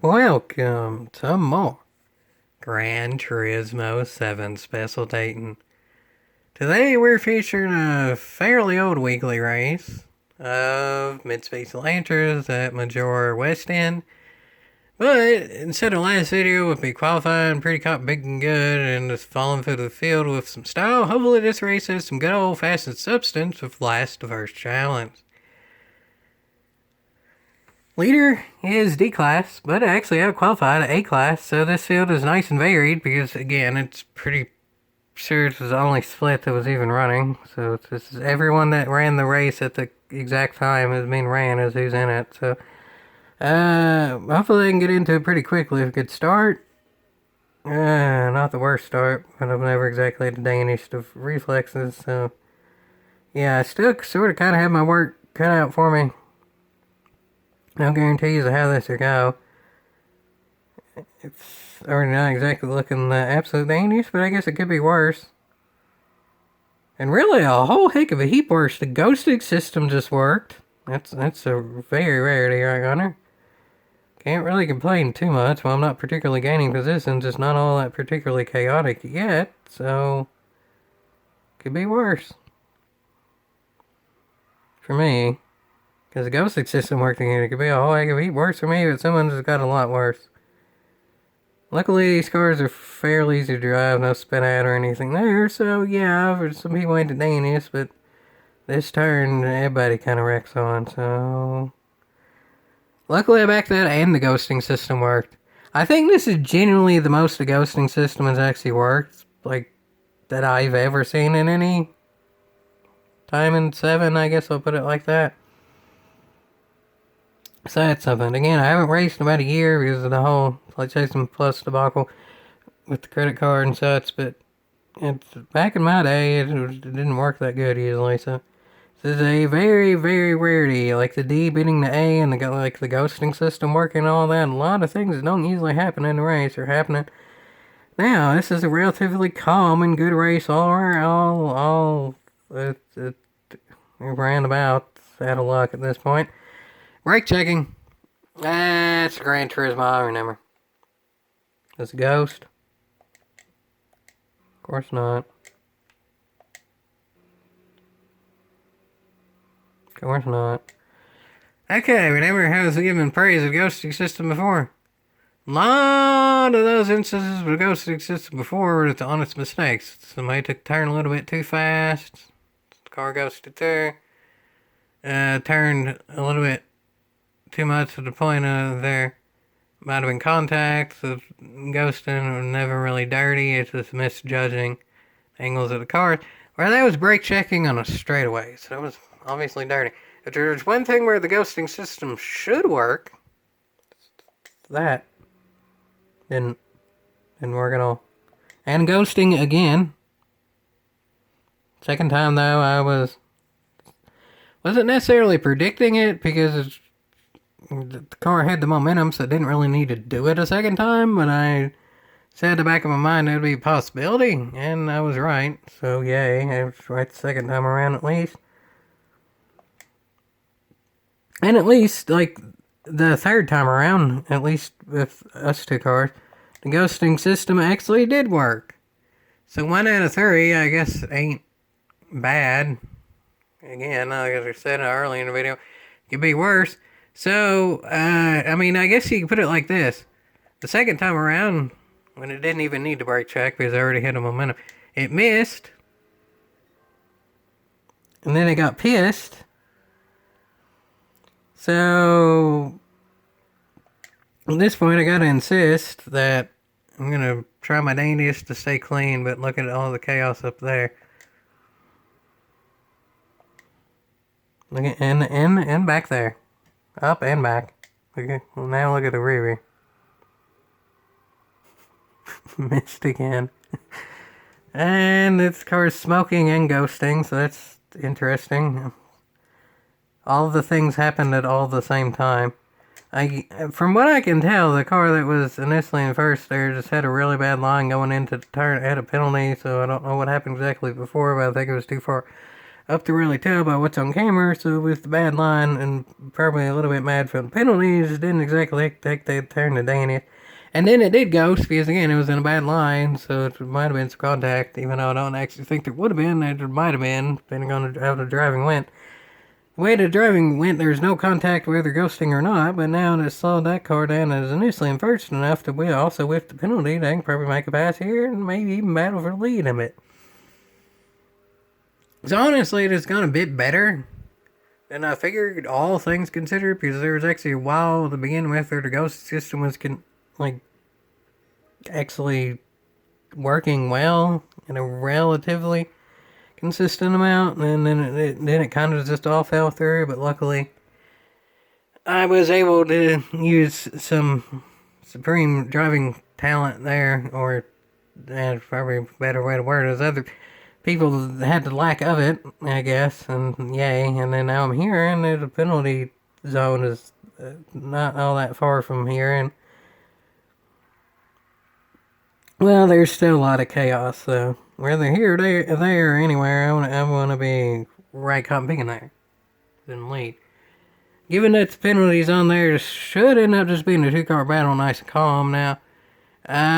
Welcome to more Gran Turismo 7 Specialtatin. Today we're featuring a fairly old weekly race of mid-space Lantras at Major West End. But instead of last video with me qualifying pretty big and good and just falling through the field with some style, hopefully this race has some good old-fashioned substance with last to first challenge. Leader is D class, but I actually have qualified at A class, so this field is nice and varied because, again, it's pretty sure it was the only split that was even running. So this is everyone that ran the race at the exact time is being ran as who's in it. So hopefully I can get into it pretty quickly. If a good start. Not the worst start, but I've never exactly the dangest of reflexes. So yeah, I still sort of kind of have my work cut out for me. No guarantees of how this will go. It's already not exactly looking the absolute dangerous, but I guess it could be worse. And really, a whole heck of a heap worse. The ghosting system just worked. That's a very rarity, right, Hunter? Can't really complain too much. Well, I'm not particularly gaining positions. It's not all that particularly chaotic yet, so could be worse. For me. Because the ghosting system worked again. It could be a whole heck of a heap worse for me, but someone just got a lot worse. Luckily, these cars are fairly easy to drive, no spin out or anything there, so yeah, for some people ain't the dangerous, but this turn, everybody kind of wrecks on, so... Luckily, I backed that and the ghosting system worked. I think this is genuinely the most the ghosting system has actually worked, like, that I've ever seen in any time in 7, I guess I'll put it like that. So that's something. Again, I haven't raced in about a year because of the whole PlayStation Plus debacle with the credit card and such, but back in my day, it didn't work that good usually, so this is a very, very rarity, like the D beating the A and the ghosting system working and all that. A lot of things that don't usually happen in the race are happening. Now, this is a relatively calm and good race all around, roundabout, out of luck at this point. Brake checking. It's a Gran Turismo, I remember. It's a ghost. Of course not. Of course not. Okay, remember how I was given praise of the ghosting system before? A lot of those instances with the ghosting system before were the honest mistakes. Somebody took a turn a little bit too fast. The car ghosted through. Turned a little bit too much to the point of there might have been contact. The ghosting was never really dirty. It's just misjudging angles of the car. Where that was brake checking on a straightaway, so that was obviously dirty. If there's one thing where the ghosting system should work, that didn't work at all. And ghosting again. Second time though, I wasn't necessarily predicting it because the car had the momentum, so it didn't really need to do it a second time, but I said at the back of my mind it would be a possibility, and I was right, so yay, I was right the second time around at least. And at least, like, the third time around, at least with us two cars, the ghosting system actually did work. So 1 out of 3, I guess, ain't bad. Again, like I said earlier in the video, it could be worse. So, I mean, I guess you could put it like this. The second time around, when it didn't even need to brake check because I already had a momentum, it missed. And then it got pissed. So, at this point, I gotta insist that I'm gonna try my dangest to stay clean, but look at all the chaos up there. Look at, and back there. Up and back. Okay, well now look at the rear. Missed again. And this car's smoking and ghosting, so that's interesting. All of the things happened at all the same time. From what I can tell, the car that was initially in first there just had a really bad line going into the turn. It had a penalty, so I don't know what happened exactly before, but I think it was too far up to really tell by what's on camera. So with the bad line and probably a little bit mad from the penalties, didn't exactly take the turn to Danny. And then it did ghost because again it was in a bad line, so it might have been some contact. Even though I don't actually think there would have been, there might have been, depending on how the driving went. The way the driving went, there's no contact whether ghosting or not, but now that slowed that car down as initially enforced enough to we also with the penalty, they can probably make a pass here and maybe even battle for the lead in it. So honestly, it's gone a bit better than I figured, all things considered, because there was actually a while to begin with where the ghost system was actually working well in a relatively consistent amount, and then it kind of just all fell through. But luckily, I was able to use some supreme driving talent there, or that's probably a better way to word it, as other people had the lack of it, I guess, and yay. And then now I'm here, and the penalty zone is not all that far from here, and well, there's still a lot of chaos, so whether here, there, or anywhere, I want to be right caught picking there. Then lead. Given that the penalties on there should end up just being a two-car battle, nice and calm. Now,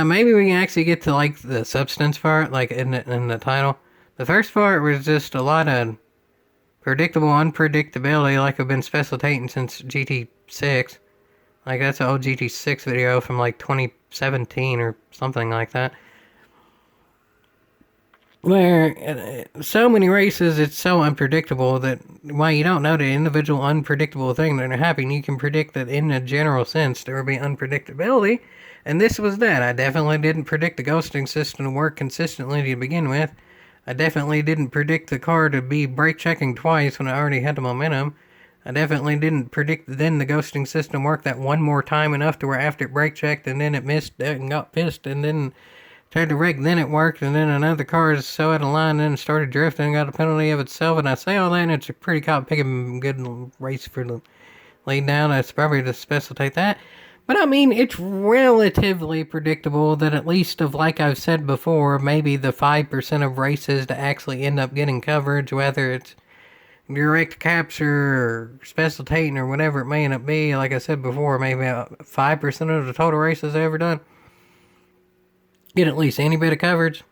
maybe we can actually get to like the substance part, like in the title. The first part was just a lot of predictable unpredictability, like I've been Specialtatin since GT6. Like, that's an old GT6 video from, like, 2017 or something like that. Where, so many races, it's so unpredictable that while you don't know the individual unpredictable thing that are happening, you can predict that in a general sense there will be unpredictability. And this was that. I definitely didn't predict the ghosting system to work consistently to begin with. I definitely didn't predict the car to be brake checking twice when I already had the momentum. I definitely didn't predict then the ghosting system worked that one more time enough to where after it brake checked and then it missed and got pissed and then tried to wreck, then it worked, and then another car is so out of line and then started drifting and got a penalty of itself. And I say all that, and it's a pretty caught picking good race for the lead down. That's probably to specificate that. But I mean, it's relatively predictable that at least of, like I've said before, maybe the 5% of races to actually end up getting coverage, whether it's direct capture or Specialtatin or whatever it may end up be, like I said before, maybe 5% of the total races I've ever done get at least any bit of coverage.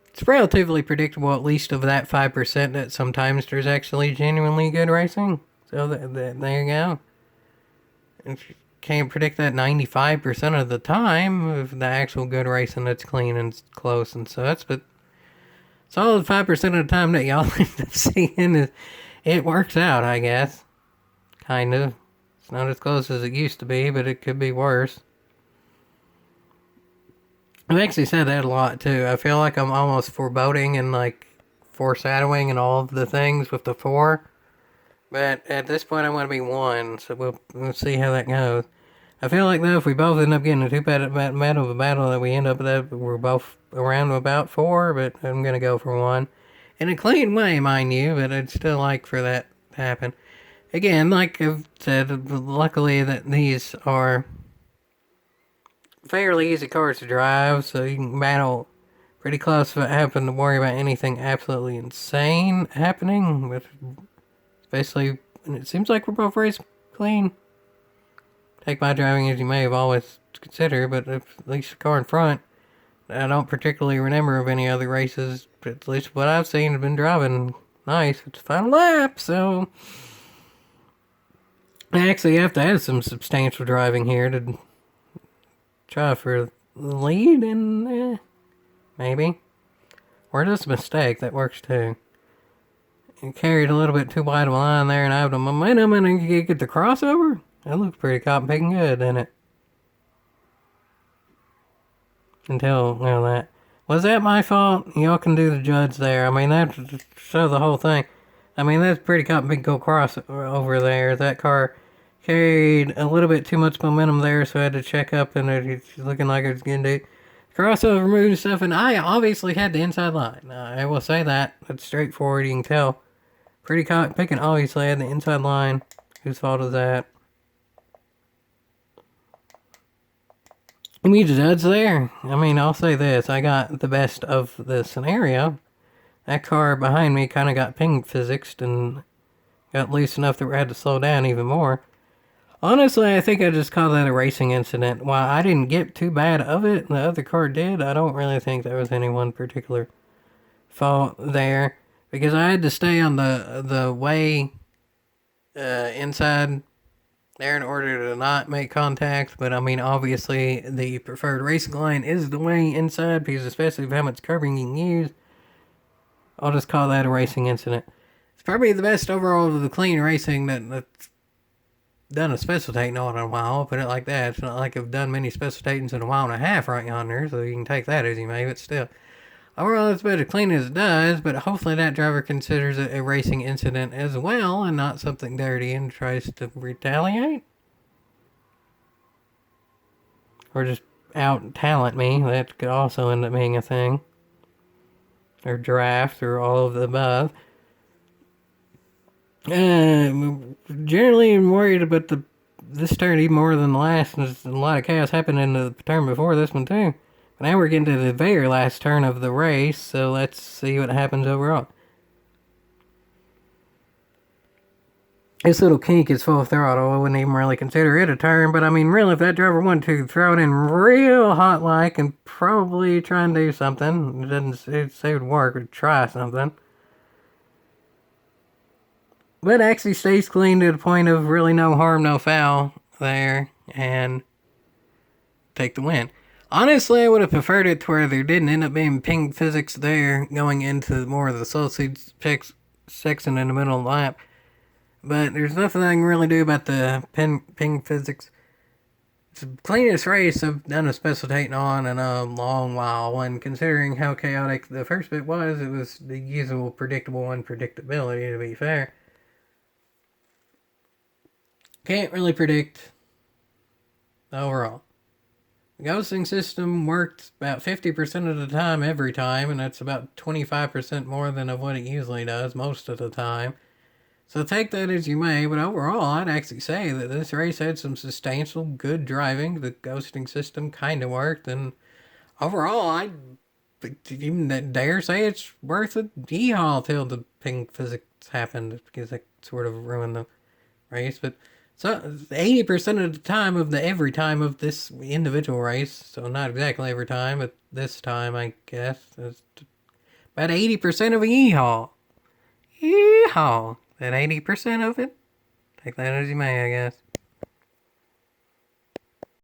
It's relatively predictable, at least of that 5%, that sometimes there's actually genuinely good racing. So there you go. If you can't predict that 95% of the time of the actual good racing that's clean and close and such, but solid 5% of the time that y'all end up seeing is, it works out, I guess. Kind of. It's not as close as it used to be, but it could be worse. I've actually said that a lot, too. I feel like I'm almost foreboding and, like, foreshadowing and all of the things with the 4. But at this point, I want to be 1, so we'll see how that goes. I feel like, though, if we both end up getting a two-battle that we end up that we're both around about 4, but I'm going to go for 1. In a clean way, mind you, but I'd still like for that to happen. Again, like I've said, luckily that these are fairly easy cars to drive, so you can battle pretty close if it happened to worry about anything absolutely insane happening, with especially, and it seems like we're both race clean. Take my driving as you may have always considered, but if at least the car in front, I don't particularly remember of any other races, but at least what I've seen have been driving nice with the final lap, so I actually have to have some substantial driving here to try for the lead, and maybe. Or just a mistake, that works too. You carried a little bit too wide of a line there, and I have the momentum, and you get the crossover. That looks pretty cotton picking good, didn't it? Until, well, that. Was that my fault? Y'all can do the judge there. I mean, that show the whole thing. I mean, that's pretty cotton picking go cross over there. That car carried a little bit too much momentum there, so I had to check up, and it's looking like it's going to do crossover move and stuff, and I obviously had the inside line. I will say that. That's straightforward, you can tell. Pretty cotton picking, obviously had the inside line. Whose fault is that? I mean, the judge there. I mean, I'll say this. I got the best of the scenario. that car behind me kind of got ping physicsed and got loose enough that we had to slow down even more. Honestly, I think I just call that a racing incident. While I didn't get too bad of it, and the other car did, I don't really think there was any one particular fault there. Because I had to stay on the way inside there in order to not make contact. But I mean, obviously, the preferred racing line is the way inside, because especially with how much curbing you can use, I'll just call that a racing incident. It's probably the best overall of the clean racing that's done a Specialtatin on in a while. I'll put it like that. It's not like I've done many Specialtatins in a while and a half right yonder, so you can take that as you may, but still. Overall, it's about as clean as it does, but hopefully that driver considers it a racing incident as well and not something dirty and tries to retaliate. Or just out talent me. That could also end up being a thing. Or draft, or all of the above. Generally, I'm worried about this turn even more than the last. There's a lot of chaos happened in the turn before this one, too. Now we're getting to the very last turn of the race, so let's see what happens overall. This little kink is full throttle. I wouldn't even really consider it a turn, but I mean, really, if that driver wanted to throw it in real hot like and probably try and do something, it doesn't say it would work, or try something. But actually stays clean to the point of really no harm, no foul there, and take the win. Honestly, I would have preferred it to where there didn't end up being ping physics there going into more of the slow section in the middle of the lap. But there's nothing I can really do about the ping physics. It's the cleanest race I've done a Specialtatin on in a long while, and considering how chaotic the first bit was, it was the usual predictable unpredictability, to be fair. Can't really predict overall. The ghosting system worked about 50% of the time every time, and that's about 25% more than of what it usually does most of the time. So take that as you may, but overall, I'd actually say that this race had some substantial good driving. The ghosting system kind of worked, and overall, I'd even dare say it's worth a yeehaw till the ping physics happened, because that sort of ruined the race. But so 80% of the time of the every time of this individual race, so not exactly every time, but this time, I guess, is about 80% of a yeehaw. Yeehaw! That 80% of it? Take that as you may, I guess.